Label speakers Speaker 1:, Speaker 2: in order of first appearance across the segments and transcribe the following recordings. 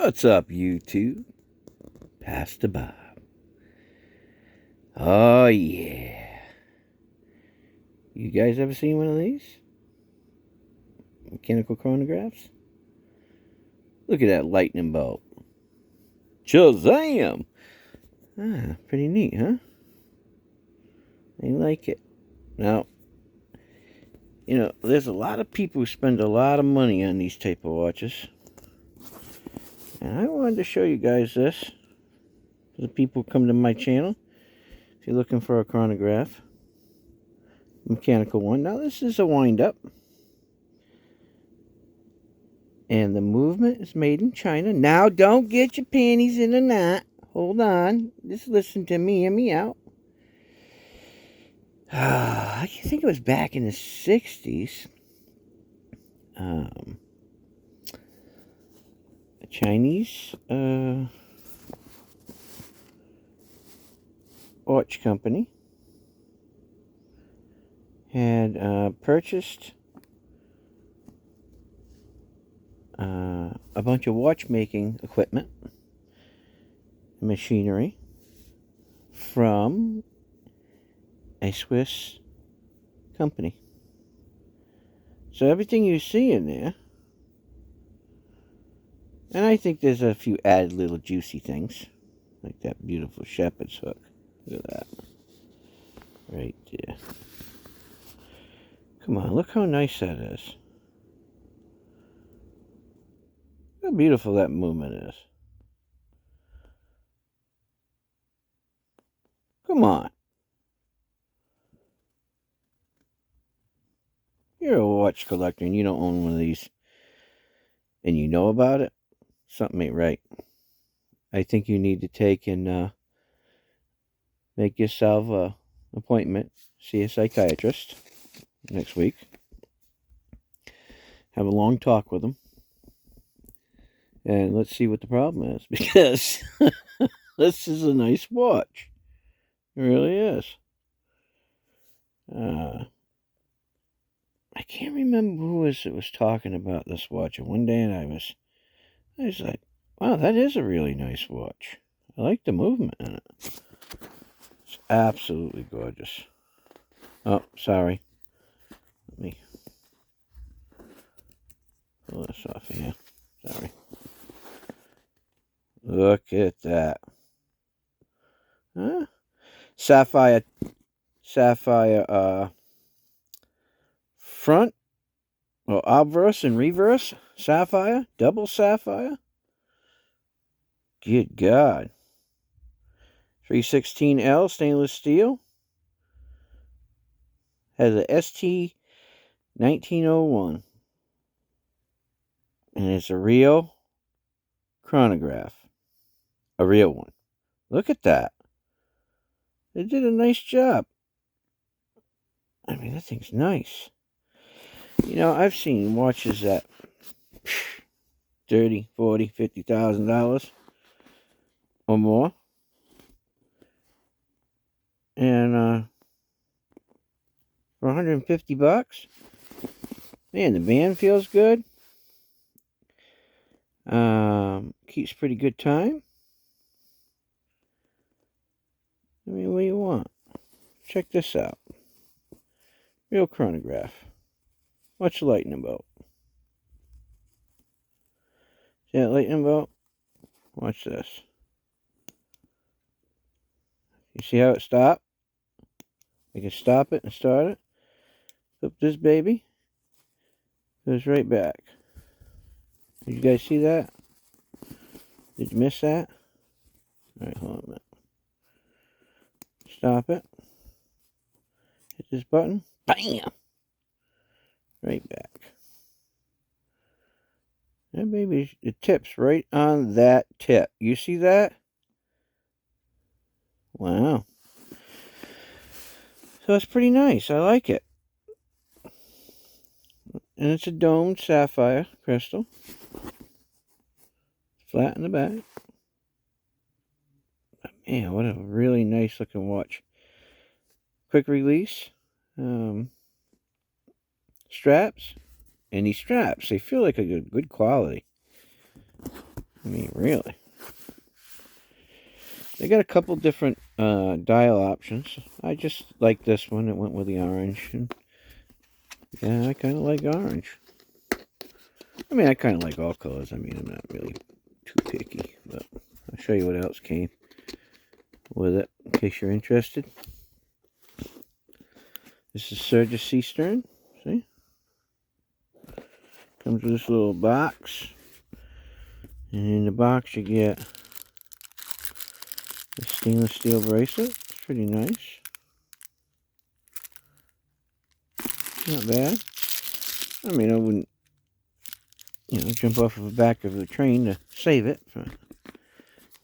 Speaker 1: What's up, YouTube? Pastor Bob. Oh, yeah. You guys ever seen one of these? Mechanical chronographs? Look at that lightning bolt. Shazam! Ah, pretty neat, huh? I like it. Now, you know, there's a lot of people who spend a lot of money on these type of watches. And I wanted to show you guys this. For the people who come to my channel. If you're looking for a chronograph. Mechanical one. Now, this is a wind-up. And the movement is made in China. Now, don't get your panties in a knot. Hold on. Just listen to me. Hear me out. I think it was back in the 60s. A Chinese watch company had purchased a bunch of watchmaking equipment, machinery from a Swiss company. So everything you see in there, and I think there's a few added little juicy things, like that beautiful shepherd's hook. Look at that. Right there. Come on, look how nice that is. Look how beautiful that movement is. Come on. You're a watch collector and you don't own one of these, and you know about it, something ain't right. I think you need to take and make yourself an appointment, see a psychiatrist next week. Have a long talk with him. And let's see what the problem is. Because this is a nice watch. It really is. I can't remember who was talking about this watch. And one day and I was like, wow, that is a really nice watch. I like the movement in it. It's absolutely gorgeous. Oh, sorry. Let me pull this off of here. Sorry. Look at that. Huh? Sapphire front, well, obverse and reverse sapphire, double sapphire. Good God. 316L stainless steel. Has a st1901. And it's a real chronograph. A real one. Look at that. They did a nice job. I mean, that thing's nice. You know, I've seen watches that $30,000, $40,000, $50,000 or more. And for 150 bucks, man, the band feels good. Keeps pretty good time. I mean, what do you want? Check this out. Real chronograph. What's the lightning bolt? See that lightning bolt? Watch this. You see how it stopped? I can stop it and start it. Flip this baby. Goes right back. Did you guys see that? Did you miss that? Alright, hold on a minute. Stop it. Hit this button. Bam! Right back. That baby, it tips right on that tip. You see that? Wow. So it's pretty nice. I like it. And it's a domed sapphire crystal. Flat in the back. But man, what a really nice looking watch. Quick release. Straps. And these straps, they feel like a good quality. I mean, really. They got a couple different dial options. I just like this one. It went with the orange. And yeah, I kind of like orange. I mean, I kind of like all colors. I mean, I'm not really too picky. But I'll show you what else came with it, in case you're interested. This is Sugess seastern. See? Comes with this little box. And in the box you get a stainless steel bracelet. It's pretty nice. Not bad. I mean, I wouldn't, jump off of the back of the train to save it.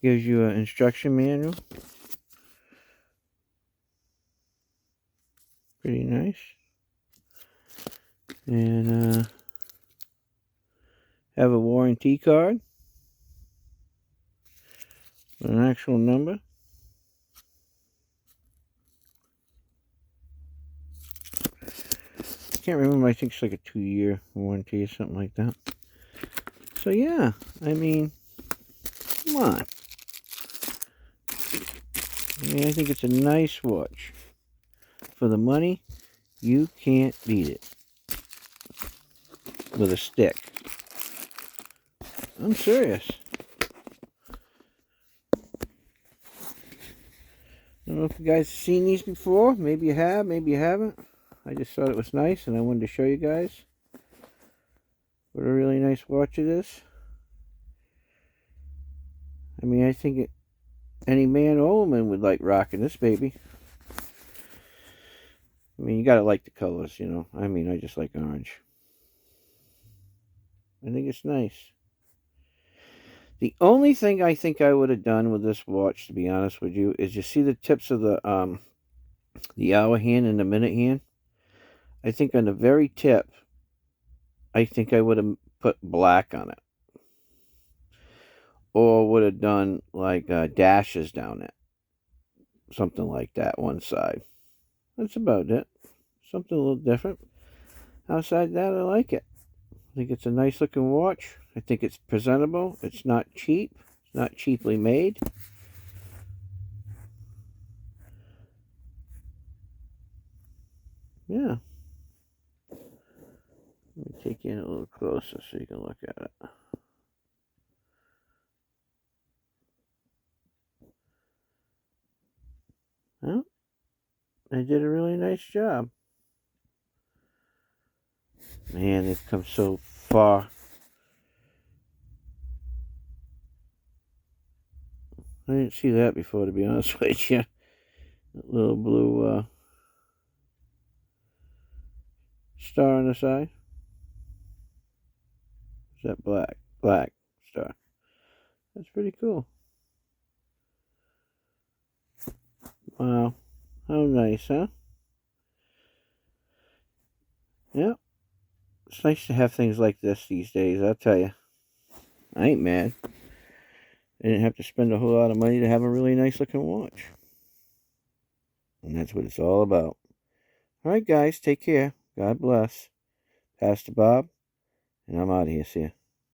Speaker 1: Gives you an instruction manual. Pretty nice. And have a warranty card with an actual number. Can't remember, I think it's like a 2-year warranty or something like that. So yeah, I mean, come on. I mean, I think it's a nice watch. For the money, you can't beat it. With a stick. I'm serious. I don't know if you guys have seen these before. Maybe you have, maybe you haven't. I just thought it was nice and I wanted to show you guys what a really nice watch it is. I mean, I think any man or woman would like rocking this baby. I mean, you gotta like the colors, you know. I mean, I just like orange. I think it's nice. The only thing I think I would have done with this watch, to be honest with you, is you see the tips of the hour hand and the minute hand? I think on the very tip, I think I would have put black on it. Or would have done like dashes down it. Something like that, one side. That's about it. Something a little different. Outside that, I like it. I think it's a nice looking watch. I think it's presentable. It's not cheap. It's not cheaply made. Yeah. Let me take you in a little closer so you can look at it. Well, they did a really nice job. Man, they've come so far. I didn't see that before, to be honest with you. That little blue star on the side. Is that black? Black star. That's pretty cool. Wow. How nice, huh? Yeah. It's nice to have things like this these days, I'll tell you. I ain't mad. I didn't have to spend a whole lot of money to have a really nice looking watch. And that's what it's all about. Alright guys, take care. God bless. Pastor Bob, and I'm out of here. See ya.